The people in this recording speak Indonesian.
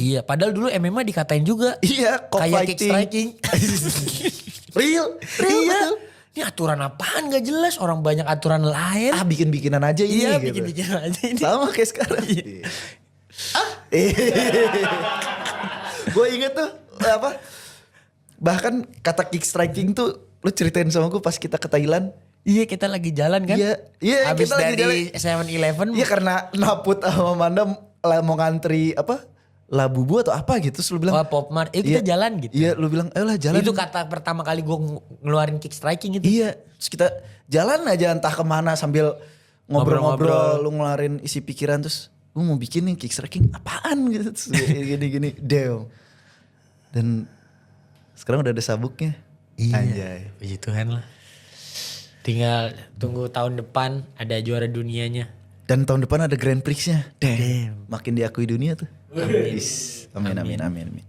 Iya, padahal dulu MMA dikatain juga. Iya, Kayak kick striking. Real Iya. betul. Ini aturan apaan gak jelas. Orang banyak aturan lain. Bikin-bikinan aja ini Iya, gitu. bikin-bikin aja ini. Sama kayak sekarang. Gue inget tuh apa? Bahkan kata kick striking tuh lu ceritain sama gue pas kita ke Thailand. Iya, kita lagi jalan kan. Iya Habis kita lagi dari jalan. 7-Eleven. Iya karena Naput sama Manda mau ngantri apa? Labubu atau apa gitu. Terus lu bilang. Oh, Popmart. Itu kita jalan gitu. Iya lu bilang ayolah jalan. Itu kata pertama kali gue ngeluarin kick striking itu. Iya. Terus kita jalan aja entah kemana sambil ngobrol-ngobrol. Lu ngeluarin isi pikiran terus. Gue mau bikin nih kick striking apaan gitu. Terus gini-gini. Damn. Dan sekarang udah ada sabuknya. Iya. Anjay. Puji Tuhan lah. Tinggal tunggu tahun depan ada juara dunianya. Dan tahun depan ada Grand Prix-nya. Damn. Makin diakui dunia tuh. Amin. Amin.